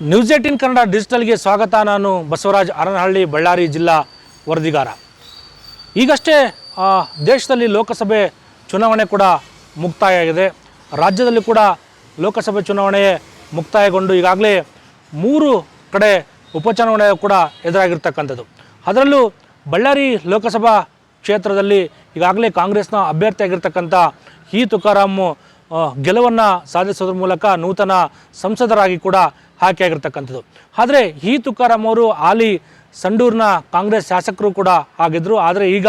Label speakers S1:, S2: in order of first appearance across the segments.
S1: News 18 Kannada ಡಿಜಿಟಲ್ಗೆ ಸ್ವಾಗತ. ನಾನು ಬಸವರಾಜ್ ಅರನಹಳ್ಳಿ, ಬಳ್ಳಾರಿ ಜಿಲ್ಲಾ ವರದಿಗಾರ. ಈಗಷ್ಟೇ ದೇಶದಲ್ಲಿ ಲೋಕಸಭೆ ಚುನಾವಣೆ ಕೂಡ ಮುಕ್ತಾಯವಾಗಿದೆ. ರಾಜ್ಯದಲ್ಲಿ ಕೂಡ ಲೋಕಸಭೆ ಚುನಾವಣೆ ಮುಕ್ತಾಯಗೊಂಡು ಈಗಾಗಲೇ 3 ಕಡೆ ಉಪಚುನಾವಣೆ ಕೂಡ ಎದುರಾಗಿರ್ತಕ್ಕಂಥದ್ದು. ಅದರಲ್ಲೂ ಬಳ್ಳಾರಿ ಲೋಕಸಭಾ ಕ್ಷೇತ್ರದಲ್ಲಿ ಈಗಾಗಲೇ ಕಾಂಗ್ರೆಸ್ನ ಅಭ್ಯರ್ಥಿಯಾಗಿರ್ತಕ್ಕಂಥ ಇ ತುಕಾರಾಮ್ ಗೆಲುವನ್ನು ಸಾಧಿಸೋದ್ರ ಮೂಲಕ ನೂತನ ಸಂಸದರಾಗಿ ಕೂಡ ಆಯ್ಕೆಯಾಗಿರ್ತಕ್ಕಂಥದ್ದು. ಆದರೆ ಇ ತುಕಾರಾಮ್ ಅವರು ಹಾಲಿ ಸಂಡೂರಿನ ಕಾಂಗ್ರೆಸ್ ಶಾಸಕರು ಕೂಡ ಆಗಿದ್ದರು. ಆದರೆ ಈಗ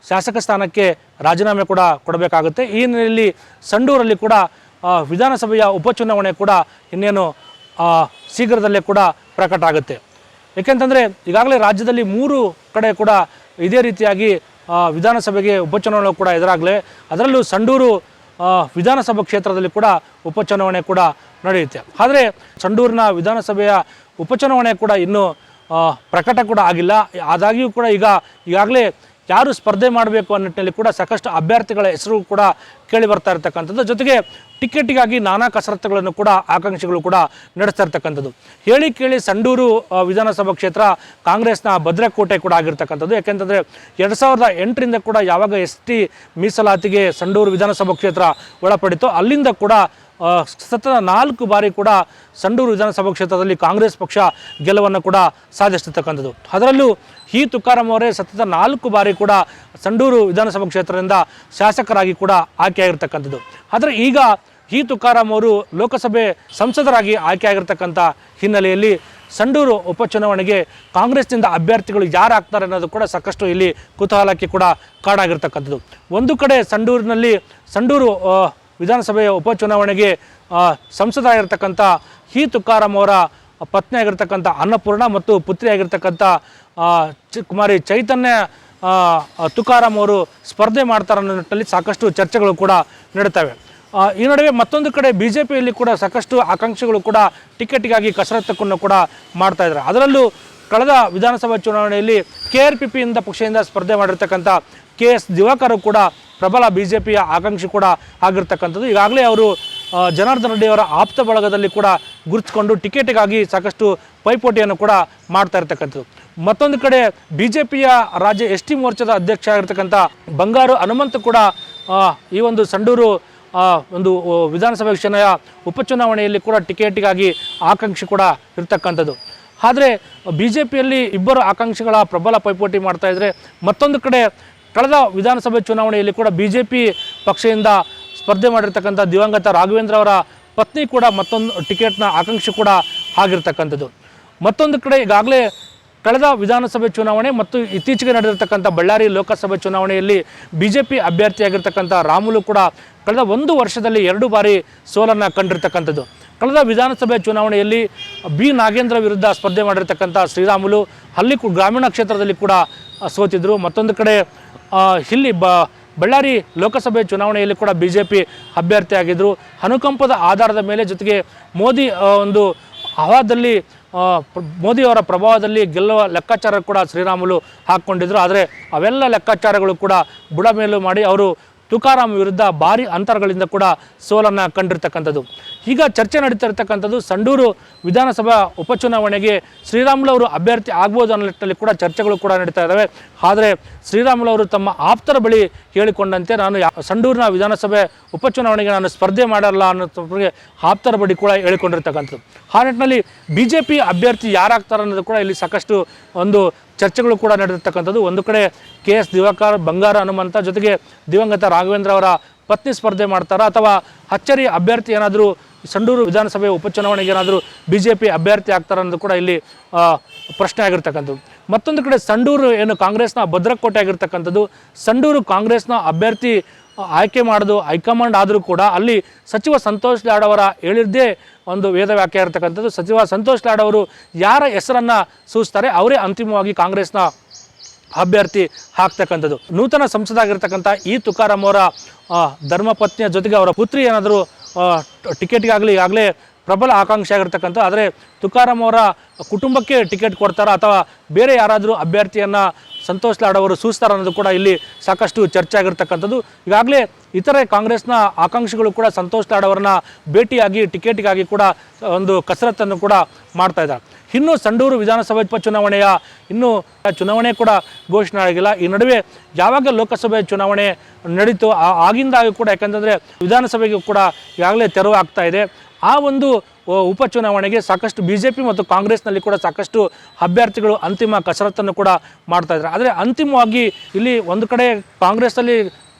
S1: ಶಾಸಕ ಸ್ಥಾನಕ್ಕೆ ರಾಜೀನಾಮೆ ಕೂಡ ಕೊಡಬೇಕಾಗುತ್ತೆ. ಈ ಹಿನ್ನೆಲೆಯಲ್ಲಿ ಸಂಡೂರಲ್ಲಿ ಕೂಡ ವಿಧಾನಸಭೆಯ ಉಪಚುನಾವಣೆ ಕೂಡ ಇನ್ನೇನು ಶೀಘ್ರದಲ್ಲೇ ಕೂಡ ಪ್ರಕಟ ಆಗುತ್ತೆ. ಏಕೆಂತಂದರೆ ಈಗಾಗಲೇ ರಾಜ್ಯದಲ್ಲಿ 3 ಕಡೆ ಕೂಡ ಇದೇ ರೀತಿಯಾಗಿ ವಿಧಾನಸಭೆಗೆ ಉಪಚುನಾವಣೆ ಕೂಡ ಎದುರಾಗಲೇ. ಅದರಲ್ಲೂ ಸಂಡೂರು ವಿಧಾನಸಭಾ ಕ್ಷೇತ್ರದಲ್ಲಿ ಕೂಡ ಉಪಚುನಾವಣೆ ಕೂಡ ನಡೆಯುತ್ತೆ. ಆದರೆ ಸಂಡೂರಿನ ವಿಧಾನಸಭೆಯ ಉಪಚುನಾವಣೆ ಕೂಡ ಇನ್ನೂ ಪ್ರಕಟ ಕೂಡ ಆಗಿಲ್ಲ. ಆದಾಗ್ಯೂ ಕೂಡ ಈಗಾಗಲೇ ಯಾರು ಸ್ಪರ್ಧೆ ಮಾಡಬೇಕು ಅನ್ನೋ ನಿಟ್ಟಿನಲ್ಲಿ ಕೂಡ ಸಾಕಷ್ಟು ಅಭ್ಯರ್ಥಿಗಳ ಹೆಸರು ಕೂಡ ಕೇಳಿ ಬರ್ತಾ ಇರ್ತಕ್ಕಂಥದ್ದು. ಜೊತೆಗೆ ಟಿಕೆಟಿಗಾಗಿ ನಾನಾ ಕಸರತ್ತುಗಳನ್ನು ಕೂಡ ಆಕಾಂಕ್ಷಿಗಳು ಕೂಡ ನಡೆಸ್ತಾ ಇರ್ತಕ್ಕಂಥದ್ದು. ಹೇಳಿ ಕೇಳಿ ಸಂಡೂರು ವಿಧಾನಸಭಾ ಕ್ಷೇತ್ರ ಕಾಂಗ್ರೆಸ್ನ ಭದ್ರಕೋಟೆ ಕೂಡ ಆಗಿರ್ತಕ್ಕಂಥದ್ದು. ಯಾಕೆಂತಂದರೆ 2008ರಿಂದ ಕೂಡ ಯಾವಾಗ ST ಮೀಸಲಾತಿಗೆ ಸಂಡೂರು ವಿಧಾನಸಭಾ ಕ್ಷೇತ್ರ ಒಳಪಡಿತೋ ಅಲ್ಲಿಂದ ಕೂಡ ಸತತ 4 ಬಾರಿ ಕೂಡ ಸಂಡೂರು ವಿಧಾನಸಭಾ ಕ್ಷೇತ್ರದಲ್ಲಿ ಕಾಂಗ್ರೆಸ್ ಪಕ್ಷ ಗೆಲುವನ್ನು ಕೂಡ ಸಾಧಿಸಿರ್ತಕ್ಕಂಥದ್ದು. ಅದರಲ್ಲೂ ಇ ತುಕಾರಾಮ್ ಅವರೇ ಸತತ 4 ಬಾರಿ ಕೂಡ ಸಂಡೂರು ವಿಧಾನಸಭಾ ಕ್ಷೇತ್ರದಿಂದ ಶಾಸಕರಾಗಿ ಕೂಡ ಆಯ್ಕೆಯಾಗಿರ್ತಕ್ಕಂಥದ್ದು. ಆದರೆ ಈಗ ಇ ತುಕಾರಾಮ್ ಅವರು ಲೋಕಸಭೆ ಸಂಸದರಾಗಿ ಆಯ್ಕೆಯಾಗಿರ್ತಕ್ಕಂಥ ಹಿನ್ನೆಲೆಯಲ್ಲಿ ಸಂಡೂರು ಉಪಚುನಾವಣೆಗೆ ಕಾಂಗ್ರೆಸ್ನಿಂದ ಅಭ್ಯರ್ಥಿಗಳು ಯಾರು ಆಗ್ತಾರೆ ಅನ್ನೋದು ಕೂಡ ಸಾಕಷ್ಟು ಇಲ್ಲಿ ಕುತೂಹಲಕ್ಕೆ ಕೂಡ ಕಾಡಾಗಿರ್ತಕ್ಕಂಥದ್ದು. ಒಂದು ಕಡೆ ಸಂಡೂರು ವಿಧಾನಸಭೆಯ ಉಪಚುನಾವಣೆಗೆ ಸಂಸದರಾಗಿರ್ತಕ್ಕಂಥ ಇ ತುಕಾರಾಮ್ ಅವರ ಪತ್ನಿ ಆಗಿರ್ತಕ್ಕಂಥ ಅನ್ನಪೂರ್ಣ ಮತ್ತು ಪುತ್ರಿ ಆಗಿರ್ತಕ್ಕಂಥ ಕುಮಾರಿ ಚೈತನ್ಯ ತುಕಾರಾಮ್ ಅವರು ಸ್ಪರ್ಧೆ ಮಾಡ್ತಾರೆ ಅನ್ನೋ ನಿಟ್ಟಿನಲ್ಲಿ ಸಾಕಷ್ಟು ಚರ್ಚೆಗಳು ಕೂಡ ನಡೀತವೆ. ಈ ನಡುವೆ ಮತ್ತೊಂದು ಕಡೆ BJPಯಲ್ಲಿ ಕೂಡ ಸಾಕಷ್ಟು ಆಕಾಂಕ್ಷಿಗಳು ಕೂಡ ಟಿಕೆಟಿಗಾಗಿ ಕಸರತ್ತನ್ನು ಕೂಡ ಮಾಡ್ತಾ ಇದ್ದಾರೆ. ಅದರಲ್ಲೂ ಕಳೆದ ವಿಧಾನಸಭಾ ಚುನಾವಣೆಯಲ್ಲಿ KRPP ಪಕ್ಷದಿಂದ ಸ್ಪರ್ಧೆ ಮಾಡಿರ್ತಕ್ಕಂಥ KS ದಿವಾಕರ್ ಕೂಡ ಪ್ರಬಲ BJPಯ ಆಕಾಂಕ್ಷಿ ಕೂಡ ಆಗಿರ್ತಕ್ಕಂಥದ್ದು. ಈಗಾಗಲೇ ಅವರು ಜನಾರ್ದನ್ ರೆಡ್ಡಿ ಅವರ ಆಪ್ತ ಬಳಗದಲ್ಲಿ ಕೂಡ ಗುರುತಿಸಿಕೊಂಡು ಟಿಕೆಟಿಗಾಗಿ ಸಾಕಷ್ಟು ಪೈಪೋಟಿಯನ್ನು ಕೂಡ ಮಾಡ್ತಾ ಇರ್ತಕ್ಕಂಥದ್ದು. ಮತ್ತೊಂದು ಕಡೆ BJPಯ ರಾಜ್ಯ ST ಮೋರ್ಚಾದ ಅಧ್ಯಕ್ಷ ಆಗಿರ್ತಕ್ಕಂಥ ಬಂಗಾರು ಹನುಮಂತ ಕೂಡ ಈ ಒಂದು ಸಂಡೂರು ಒಂದು ವಿಧಾನಸಭಾ ಕ್ಷೇತ್ರದ ಉಪಚುನಾವಣೆಯಲ್ಲಿ ಕೂಡ ಟಿಕೆಟಿಗಾಗಿ ಆಕಾಂಕ್ಷಿ ಕೂಡ ಇರ್ತಕ್ಕಂಥದ್ದು. ಆದರೆ BJPಯಲ್ಲಿ 2 ಆಕಾಂಕ್ಷಿಗಳ ಪ್ರಬಲ ಪೈಪೋಟಿ ಮಾಡ್ತಾ ಇದ್ದರೆ, ಮತ್ತೊಂದು ಕಡೆ ಕಳೆದ ವಿಧಾನಸಭೆ ಚುನಾವಣೆಯಲ್ಲಿ ಕೂಡ BJP ಪಕ್ಷದಿಂದ ಸ್ಪರ್ಧೆ ಮಾಡಿರ್ತಕ್ಕಂಥ ದಿವಂಗತ ರಾಘವೇಂದ್ರ ಅವರ ಪತ್ನಿ ಕೂಡ ಮತ್ತೊಂದು ಟಿಕೆಟ್ನ ಆಕಾಂಕ್ಷಿ ಕೂಡ ಆಗಿರ್ತಕ್ಕಂಥದ್ದು. ಮತ್ತೊಂದು ಕಡೆ ಈಗಾಗಲೇ ಕಳೆದ ವಿಧಾನಸಭೆ ಚುನಾವಣೆ ಮತ್ತು ಇತ್ತೀಚೆಗೆ ನಡೆದಿರ್ತಕ್ಕಂಥ ಬಳ್ಳಾರಿ ಲೋಕಸಭೆ ಚುನಾವಣೆಯಲ್ಲಿ BJP ಅಭ್ಯರ್ಥಿಯಾಗಿರ್ತಕ್ಕಂಥ ರಾಮುಲು ಕೂಡ ಕಳೆದ 1 ವರ್ಷದಲ್ಲಿ 2 ಬಾರಿ ಸೋಲನ್ನು ಕಂಡಿರ್ತಕ್ಕಂಥದ್ದು. ಕಳೆದ ವಿಧಾನಸಭೆ ಚುನಾವಣೆಯಲ್ಲಿ B ನಾಗೇಂದ್ರ ವಿರುದ್ಧ ಸ್ಪರ್ಧೆ ಮಾಡಿರ್ತಕ್ಕಂಥ ಶ್ರೀರಾಮುಲು ಅಲ್ಲಿ ಗ್ರಾಮೀಣ ಕ್ಷೇತ್ರದಲ್ಲಿ ಕೂಡ ಸೋತಿದ್ರು. ಮತ್ತೊಂದು ಕಡೆ ಇಲ್ಲಿ ಬಳ್ಳಾರಿ ಲೋಕಸಭೆ ಚುನಾವಣೆಯಲ್ಲಿ ಕೂಡ BJP ಅಭ್ಯರ್ಥಿಯಾಗಿದ್ದರು. ಅನುಕಂಪದ ಆಧಾರದ ಮೇಲೆ, ಜೊತೆಗೆ ಮೋದಿ ಒಂದು ಹವಾದಲ್ಲಿ ಮೋದಿಯವರ ಪ್ರಭಾವದಲ್ಲಿ ಗೆಲ್ಲುವ ಲೆಕ್ಕಾಚಾರ ಕೂಡ ಶ್ರೀರಾಮುಲು ಹಾಕ್ಕೊಂಡಿದ್ರು. ಆದರೆ ಅವೆಲ್ಲ ಲೆಕ್ಕಾಚಾರಗಳು ಕೂಡ ಬುಡಮೇಲು ಮಾಡಿ ಅವರು ತುಕಾರಾಮ್ ವಿರುದ್ಧ ಭಾರಿ ಅಂತರಗಳಿಂದ ಕೂಡ ಸೋಲನ್ನು ಕಂಡಿರ್ತಕ್ಕಂಥದ್ದು. ಈಗ ಚರ್ಚೆ ನಡೀತಾ ಇರ್ತಕ್ಕಂಥದ್ದು ಸಂಡೂರು ವಿಧಾನಸಭಾ ಉಪಚುನಾವಣೆಗೆ ಶ್ರೀರಾಮುಲು ಅವರು ಅಭ್ಯರ್ಥಿ ಆಗ್ಬೋದು ಅನ್ನೋ ನಿಟ್ಟಿನಲ್ಲಿ ಕೂಡ ಚರ್ಚೆಗಳು ಕೂಡ ನಡೀತಾ ಇದ್ದಾವೆ. ಆದರೆ ಶ್ರೀರಾಮುಲು ಅವರು ತಮ್ಮ ಆಪ್ತರ ಬಳಿ ಹೇಳಿಕೊಂಡಂತೆ ನಾನು ಸಂಡೂರಿನ ವಿಧಾನಸಭೆ ಉಪಚುನಾವಣೆಗೆ ನಾನು ಸ್ಪರ್ಧೆ ಮಾಡಲ್ಲ ಅನ್ನೋದಕ್ಕೆ ಆಪ್ತರ ಬಳಿ ಕೂಡ ಹೇಳಿಕೊಂಡಿರ್ತಕ್ಕಂಥದ್ದು. ಆ ನಿಟ್ಟಿನಲ್ಲಿ BJP ಅಭ್ಯರ್ಥಿ ಯಾರಾಗ್ತಾರೆ ಅನ್ನೋದು ಕೂಡ ಇಲ್ಲಿ ಸಾಕಷ್ಟು ಒಂದು ಚರ್ಚೆಗಳು ಕೂಡ ನಡೆದಿರ್ತಕ್ಕಂಥದ್ದು. ಒಂದು ಕಡೆ KS ದಿವಾಕರ್, ಬಂಗಾರ ಹನುಮಂತ, ಜೊತೆಗೆ ದಿವಂಗತ ರಾಘವೇಂದ್ರ ಅವರ ಪತ್ನಿ ಸ್ಪರ್ಧೆ ಮಾಡ್ತಾರಾ ಅಥವಾ ಅಚ್ಚರಿ ಅಭ್ಯರ್ಥಿ ಏನಾದರೂ ಸಂಡೂರು ವಿಧಾನಸಭೆ ಉಪಚುನಾವಣೆಗೆ ಏನಾದರೂ BJP ಅಭ್ಯರ್ಥಿ ಆಗ್ತಾರೆ ಅನ್ನೋದು ಕೂಡ ಇಲ್ಲಿ ಪ್ರಶ್ನೆ ಆಗಿರ್ತಕ್ಕಂಥದ್ದು. ಮತ್ತೊಂದು ಕಡೆ ಸಂಡೂರು ಏನು ಕಾಂಗ್ರೆಸ್ನ ಭದ್ರಕೋಟೆ ಆಗಿರ್ತಕ್ಕಂಥದ್ದು, ಸಂಡೂರು ಕಾಂಗ್ರೆಸ್ನ ಅಭ್ಯರ್ಥಿ ಆಯ್ಕೆ ಮಾಡೋದು ಹೈಕಮಾಂಡ್ ಆದರೂ ಕೂಡ ಅಲ್ಲಿ ಸಚಿವ ಸಂತೋಷ್ ಲಾಡ್ ಅವರ ಹೇಳಿದ್ದೇ ಒಂದು ವೇದವಾಕ್ಯ ಇರತಕ್ಕಂಥದ್ದು. ಸಚಿವ ಸಂತೋಷ್ ಲಾಡ್ ಅವರು ಯಾರ ಹೆಸರನ್ನು ಸೂಚಿಸ್ತಾರೆ ಅವರೇ ಅಂತಿಮವಾಗಿ ಕಾಂಗ್ರೆಸ್ನ ಅಭ್ಯರ್ಥಿ ಆಗ್ತಕ್ಕಂಥದ್ದು. ನೂತನ ಸಂಸದಾಗಿರ್ತಕ್ಕಂಥ ಇ ತುಕಾರಾಮ್ ಅವರ ಧರ್ಮಪತ್ನಿಯ ಜೊತೆಗೆ ಅವರ ಪುತ್ರಿ ಏನಾದರೂ ಟಿಕೆಟ್ಗಾಗಲಿ ಈಗಾಗಲೇ ಪ್ರಬಲ ಆಕಾಂಕ್ಷಿ ಆಗಿರ್ತಕ್ಕಂಥ. ಆದರೆ ತುಕಾರಾಮ್ ಅವರ ಕುಟುಂಬಕ್ಕೆ ಟಿಕೆಟ್ ಕೊಡ್ತಾರಾ ಅಥವಾ ಬೇರೆ ಯಾರಾದರೂ ಅಭ್ಯರ್ಥಿಯನ್ನು ಸಂತೋಷ್ ಲಾಡ್ ಅವರು ಸೂಚಿಸ್ತಾರೆ ಅನ್ನೋದು ಕೂಡ ಇಲ್ಲಿ ಸಾಕಷ್ಟು ಚರ್ಚೆ ಆಗಿರ್ತಕ್ಕಂಥದ್ದು. ಈಗಾಗಲೇ ಇತರೆ ಕಾಂಗ್ರೆಸ್ನ ಆಕಾಂಕ್ಷಿಗಳು ಕೂಡ ಸಂತೋಷ್ ಲಾಡ್ ಅವರನ್ನ ಭೇಟಿಯಾಗಿ ಟಿಕೆಟ್ಗಾಗಿ ಕೂಡ ಒಂದು ಕಸರತ್ತನ್ನು ಕೂಡ ಮಾಡ್ತಾ ಇದ್ದಾರೆ. ಇನ್ನು ಸಂಡೂರು ವಿಧಾನಸಭೆ ಉಪಚುನಾವಣೆಯ ಇನ್ನೂ ಚುನಾವಣೆ ಕೂಡ ಘೋಷಣೆ ಆಗಿಲ್ಲ. ಈ ನಡುವೆ ಯಾವಾಗ ಲೋಕಸಭೆ ಚುನಾವಣೆ ನಡೀತು ಆಗಿಂದಾಗಿ ಕೂಡ, ಯಾಕಂತಂದರೆ ವಿಧಾನಸಭೆಗೂ ಕೂಡ ಈಗಾಗಲೇ ತೆರವು ಆಗ್ತಾ ಇದೆ. ಆ ಒಂದು ಉಪಚುನಾವಣೆಗೆ ಸಾಕಷ್ಟು BJP ಮತ್ತು ಕಾಂಗ್ರೆಸ್ನಲ್ಲಿ ಕೂಡ ಸಾಕಷ್ಟು ಅಭ್ಯರ್ಥಿಗಳು ಅಂತಿಮ ಕಸರತ್ತನ್ನು ಕೂಡ ಮಾಡ್ತಾ ಇದ್ದಾರೆ. ಆದರೆ ಅಂತಿಮವಾಗಿ ಇಲ್ಲಿ ಒಂದು ಕಡೆ ಕಾಂಗ್ರೆಸ್ಸಲ್ಲಿ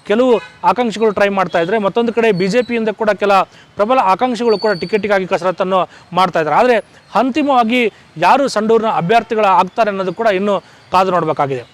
S1: ಕೆಲವು ಆಕಾಂಕ್ಷಿಗಳು ಟ್ರೈ ಮಾಡ್ತಾ ಇದ್ದಾರೆ, ಮತ್ತೊಂದು ಕಡೆ BJPಯಿಂದ ಕೂಡ ಕೆಲ ಪ್ರಬಲ ಆಕಾಂಕ್ಷಿಗಳು ಕೂಡ ಟಿಕೆಟಿಗಾಗಿ ಕಸರತ್ತನ್ನು ಮಾಡ್ತಾ ಇದ್ದಾರೆ. ಆದರೆ ಅಂತಿಮವಾಗಿ ಯಾರು ಸಂಡೂರಿನ ಅಭ್ಯರ್ಥಿಗಳು ಆಗ್ತಾರೆ ಅನ್ನೋದು ಕೂಡ ಇನ್ನೂ ಕಾದು ನೋಡಬೇಕಾಗಿದೆ.